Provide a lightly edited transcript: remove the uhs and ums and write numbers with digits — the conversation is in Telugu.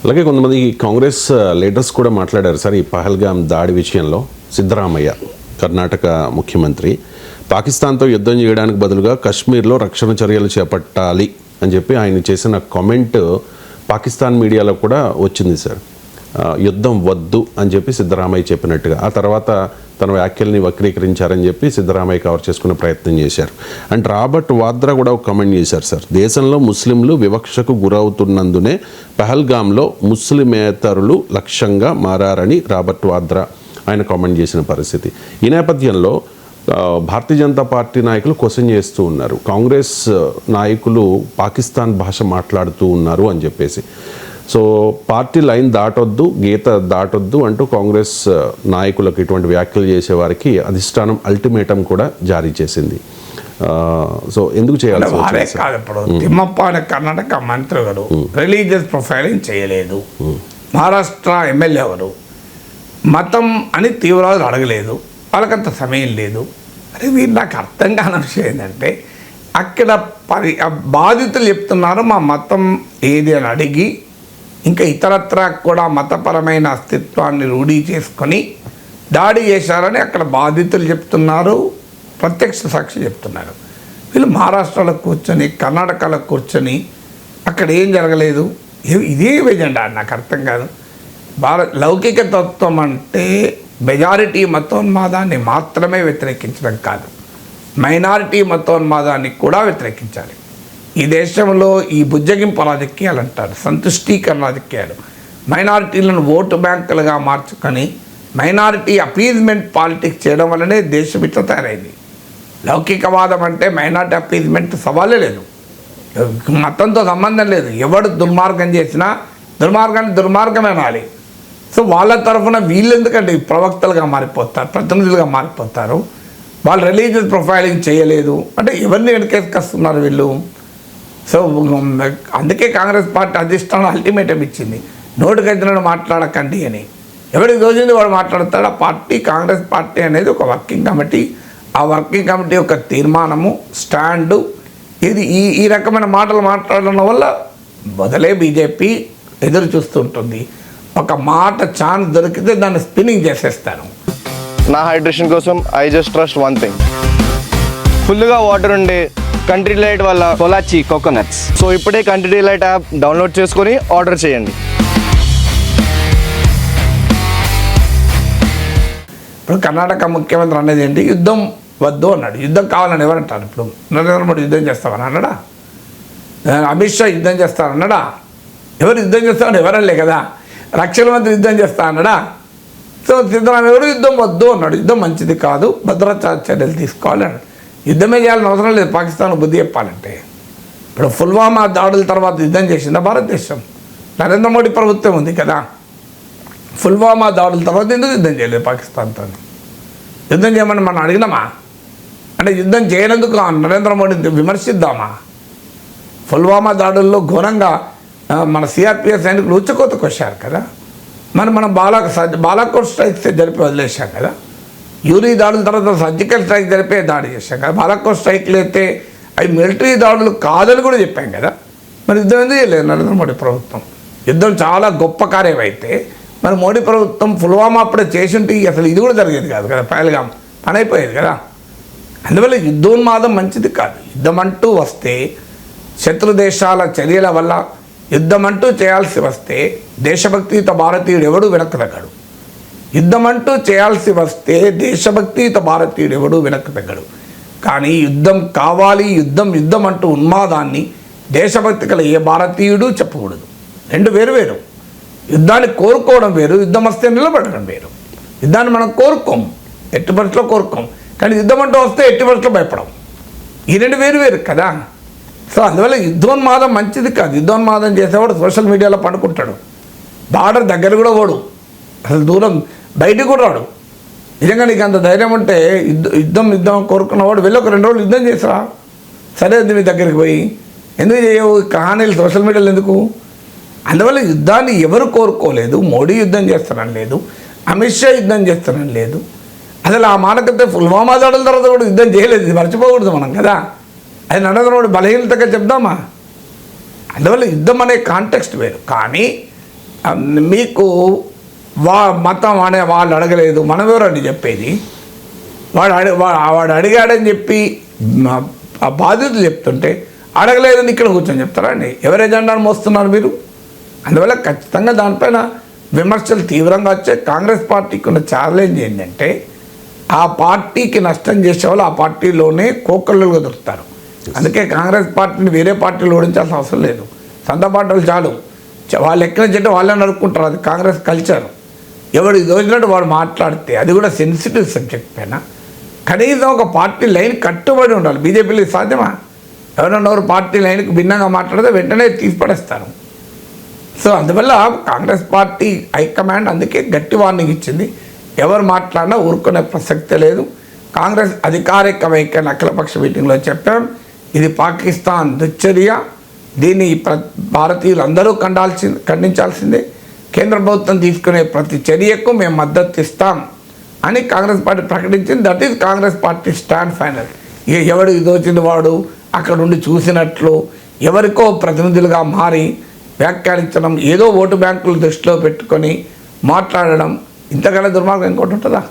అలాగే కొంతమంది కాంగ్రెస్ లీడర్స్ కూడా మాట్లాడారు సార్ ఈ పహల్గామ్ దాడి విషయంలో. సిద్ధరామయ్య కర్ణాటక ముఖ్యమంత్రి పాకిస్తాన్తో యుద్ధం చేయడానికి బదులుగా కశ్మీర్లో రక్షణ చర్యలు చేపట్టాలి అని చెప్పి ఆయన చేసిన కామెంట్ పాకిస్తాన్ మీడియాలో కూడా వచ్చింది సార్. యుద్ధం వద్దు అని చెప్పి సిద్ధరామయ్య చెప్పినట్టుగా ఆ తర్వాత తన వ్యాఖ్యల్ని వక్రీకరించారని చెప్పి సిద్ధరామయ్య కవర్ చేసుకునే ప్రయత్నం చేశారు. అండ్ రాబర్ట్ వాద్రా కూడా ఒక కామెంట్ చేశారు సార్. దేశంలో ముస్లింలు వివక్షకు గురవుతున్నందునే పహల్గామ్లో ముస్లిమేతరులు లక్ష్యంగా మారారని రాబర్ట్ వాద్రా ఆయన కామెంట్ చేసిన పరిస్థితి. ఈ నేపథ్యంలో భారతీయ జనతా పార్టీ నాయకులు క్వశ్చన్ చేస్తూ ఉన్నారు, కాంగ్రెస్ నాయకులు పాకిస్తాన్ భాష మాట్లాడుతూ ఉన్నారు అని చెప్పేసి. సో పార్టీ లైన్ దాటొద్దు, గీత దాటొద్దు అంటూ కాంగ్రెస్ నాయకులకు ఇటువంటి వ్యాఖ్యలు చేసేవారికి అధిష్టానం అల్టిమేటం కూడా జారీ చేసింది. సో ఎందుకు చేయాలి? ఇప్పుడు తిమ్మప్ప అనే కర్ణాటక మంత్రి గారు రిలీజియస్ ప్రొఫైలింగ్ చేయలేదు. మహారాష్ట్ర ఎమ్మెల్యే గారు మతం అని తీవ్రవాదులు అడగలేదు, వాళ్ళకంత సమయం లేదు. అరే వీరు నాకు అర్థం కాని విషయం ఏంటంటే అక్కడ బాధితులు చెప్తున్నారు మా మతం ఏది అని అడిగి ఇంకా ఇతరత్రా కూడా మతపరమైన అస్తిత్వాన్ని రూఢీ చేసుకొని దాడి చేశారని అక్కడ బాధితులు చెప్తున్నారు, ప్రత్యక్ష సాక్షి చెప్తున్నారు. వీళ్ళు మహారాష్ట్రలో కూర్చొని కర్ణాటకలో కూర్చొని అక్కడ ఏం జరగలేదు, ఇదే ఎజెండా నాకు అర్థం కాదు. లౌకిక తత్వం అంటే మెజారిటీ మతోన్మాదాన్ని మాత్రమే వ్యతిరేకించడం కాదు, మైనారిటీ మతోన్మాదాన్ని కూడా వ్యతిరేకించాలి. ఈ దేశంలో ఈ బుజ్జగింపు రాజకీయాలు అంటారు, సంతుష్టీకరణ రాజకీయాలు, మైనారిటీలను ఓటు బ్యాంకులుగా మార్చుకొని మైనారిటీ అపీజ్మెంట్ పాలిటిక్స్ చేయడం వల్లనే దేశం ఇట్లా తయారైంది. లౌకికవాదం అంటే మైనారిటీ అపీజ్మెంట్ సవాలే లేదు, మతంతో సంబంధం లేదు. ఎవడు దుర్మార్గం చేసినా దుర్మార్గమే అనాలి. సో వాళ్ళ తరఫున వీళ్ళు ఎందుకంటే ప్రవక్తలుగా మారిపోతారు, ప్రతినిధులుగా మారిపోతారు. వాళ్ళు రిలీజియస్ ప్రొఫైలింగ్ చేయలేదు అంటే ఎవరిని వెనకేసుకొస్తున్నారు వీళ్ళు? సో అందుకే కాంగ్రెస్ పార్టీ అధిష్టానం అల్టిమేటం ఇచ్చింది, నోటికైతే మాట్లాడకండి అని. ఎవరికి రోజుంది వాడు మాట్లాడతాడు. ఆ పార్టీ కాంగ్రెస్ పార్టీ అనేది ఒక వర్కింగ్ కమిటీ, ఆ వర్కింగ్ కమిటీ యొక్క తీర్మానము స్టాండు ఇది ఈ రకమైన మాటలు మాట్లాడడం వల్ల మొదలే బీజేపీ ఎదురు చూస్తుంటుంది. ఒక మాట ఛాన్స్ దొరికితే దాన్ని స్పిన్నింగ్ చేసేస్తాను. నా హైడ్రేషన్ కోసం I just trust one thing, ఫుల్గా వాటర్ ఉండే కంట్రీ డిలైట్ వల్ల పొలాచి కోకోనట్స్. సో ఇప్పుడే కంట్రీ డిలైట్ యాప్ డౌన్లోడ్ చేసుకొని ఆర్డర్ చేయండి. ఇప్పుడు కర్ణాటక ముఖ్యమంత్రి అనేది ఏంటి, యుద్ధం వద్దు అన్నాడు. యుద్ధం కావాలని ఎవరంటారు? ఇప్పుడు నరేంద్ర మోడీ యుద్ధం చేస్తామని అన్నాడా? అమిత్ షా యుద్ధం చేస్తానన్నాడా? ఎవరు యుద్ధం చేస్తామని ఎవరలే కదా. రక్షణ మంత్రి యుద్ధం చేస్తా అన్నాడా? సో సిద్ధరామయ్య ఎవరు యుద్ధం వద్దు అన్నాడు. యుద్ధం మంచిది కాదు, భద్రతా చర్యలు తీసుకోవాలి అన్నాడు. యుద్ధమే చేయాలని అవసరం లేదు పాకిస్తాన్ బుద్ధి చెప్పాలంటే. ఇప్పుడు పుల్వామా దాడుల తర్వాత యుద్ధం చేసిందా భారతదేశం? నరేంద్ర మోడీ ప్రభుత్వం ఉంది కదా. పుల్వామా దాడుల తర్వాత ఎందుకు యుద్ధం చేయలేదు పాకిస్తాన్తో? యుద్ధం చేయమని మనం అడిగినామా? అంటే యుద్ధం చేయనందుకు నరేంద్ర మోడీని విమర్శిద్దామా? పుల్వామా దాడుల్లో ఘోరంగా మన సిఆర్పిఎఫ్ సైనికులు ఉచ్చకోతకు వచ్చారు కదా. మనం బాలాకోట్ స్ట్రైక్స్ జరిపి వదిలేసాం కదా. యూరీ దాడుల తర్వాత సర్జికల్ స్ట్రైక్ జరిపే దాడి చేశాం కదా. బాలాకోట్ స్ట్రైక్లు అయితే అవి మిలిటరీ దాడులు కాదని కూడా చెప్పాం కదా. మరి యుద్ధం ఎందుకు చేయలేదు నరేంద్ర మోడీ ప్రభుత్వం? యుద్ధం చాలా గొప్ప కార్యం అయితే మరి మోడీ ప్రభుత్వం పుల్వామా అప్పుడే చేసుంటే అసలు ఇది కూడా జరిగేది కాదు కదా, పహల్గామ్ పని అయిపోయేది కదా. అందువల్ల యుద్ధోన్మాదం మంచిది కాదు. యుద్ధం అంటూ వస్తే శత్రు దేశాల చర్యల వల్ల యుద్ధం అంటూ చేయాల్సి వస్తే దేశభక్తియుత భారతీయుడు ఎవడూ వెనక్కి తగ్గడు. యుద్ధం అంటూ చేయాల్సి వస్తే దేశభక్తియుత భారతీయుడు ఎవడూ వెనక్కి తగ్గడు. కానీ యుద్ధం కావాలి, యుద్ధం అంటూ ఉన్మాదాన్ని దేశభక్తి గల ఏ భారతీయుడు చెప్పకూడదు. రెండు వేరు. యుద్ధాన్ని కోరుకోవడం వేరు, యుద్ధం వస్తే నిలబడడం వేరు. యుద్ధాన్ని మనం కోరుకోం, ఎట్టి పరిస్థితిలో కోరుకోం. కానీ యుద్ధం అంటూ వస్తే ఎట్టి పరిస్థితిలో భయపడం. ఈ రెండు వేరు కదా. సో అందువల్ల యుద్ధోన్మాదం మంచిది కాదు. యుద్ధోన్మాదం చేసేవాడు సోషల్ మీడియాలో పండుకుంటాడు, బార్డర్ దగ్గర కూడా పోడు, అసలు దూరం బయటికి కూడా రాడు. నిజంగా నీకు అంత ధైర్యం ఉంటే యుద్ధం కోరుకున్నవాడు వెళ్ళి ఒక 2 రోజులు యుద్ధం చేసిరా, సరే అది మీ దగ్గరికి పోయి. ఎందుకు చేయవు కహానీలు సోషల్ మీడియాలో ఎందుకు? అందువల్ల యుద్ధాన్ని ఎవరు కోరుకోలేదు. మోడీ యుద్ధం చేస్తానని లేదు, అమిత్ షా యుద్ధం చేస్తానని లేదు. అసలు ఆ మాటకైతే పుల్వామా దాడుల తర్వాత కూడా యుద్ధం చేయలేదు, ఇది మర్చిపోకూడదు మనం కదా. అది నరేంద్ర మోడీ బలహీనతగా చెప్దామా? అందువల్ల యుద్ధం అనే కాంటెక్స్ట్ వేరు. కానీ మీకు మతం అనే వాళ్ళు అడగలేదు, మనం ఎవరండి చెప్పేది? వాడు అడిగాడని చెప్పి ఆ బాధ్యతలు చెప్తుంటే అడగలేదని ఇక్కడ కూర్చొని చెప్తారా అండి? ఎవరి ఎజెండాను మోస్తున్నారు మీరు? అందువల్ల ఖచ్చితంగా దానిపైన విమర్శలు తీవ్రంగా వచ్చాయి. కాంగ్రెస్ పార్టీకి ఉన్న ఛాలెంజ్ ఏంటంటే ఆ పార్టీకి నష్టం చేసేవాళ్ళు ఆ పార్టీలోనే కోకళ్ళుగా దొరుకుతారు. అందుకే కాంగ్రెస్ పార్టీని వేరే పార్టీలు ఓడించాల్సిన అవసరం లేదు. సొంత పార్టీలు చాలు, వాళ్ళు ఎక్కడ చెట్టు వాళ్ళే నడుపుకుంటారు. అది కాంగ్రెస్ కల్చర్. ఎవడు దోచినట్టు వాడు మాట్లాడితే, అది కూడా సెన్సిటివ్ సబ్జెక్ట్ పైన కనీసం ఒక పార్టీ లైన్ కట్టుబడి ఉండాలి. బీజేపీలో సాధ్యమా? ఎవరన్నా పార్టీ లైన్కి భిన్నంగా మాట్లాడితే వెంటనే తీసిపడేస్తారు. సో అందువల్ల కాంగ్రెస్ పార్టీ హైకమాండ్ అందుకే గట్టి వార్నింగ్ ఇచ్చింది. ఎవరు మాట్లాడినా ఊరుకునే ప్రసక్తే లేదు. కాంగ్రెస్ అధికారిక వైఖరి అఖిలపక్ష మీటింగ్లో చెప్పాం, ఇది పాకిస్తాన్ దుశ్చర్య, దీన్ని భారతీయులు అందరూ ఖండించాల్సిందే. కేంద్ర ప్రభుత్వం తీసుకునే ప్రతి చర్యకు మేము మద్దతు ఇస్తాం అని కాంగ్రెస్ పార్టీ ప్రకటించింది. That is Congress party stand final. ఇక ఎవడు ఇదొచ్చింది వాడు అక్కడ ఉండి చూసినట్లు ఎవరికో ప్రతినిధులుగా మారి వ్యాఖ్యానించడం, ఏదో ఓటు బ్యాంకులు దృష్టిలో పెట్టుకొని మాట్లాడడం, ఇంతకన్నా దుర్మార్గం ఇంకోటి ఉంటుందా?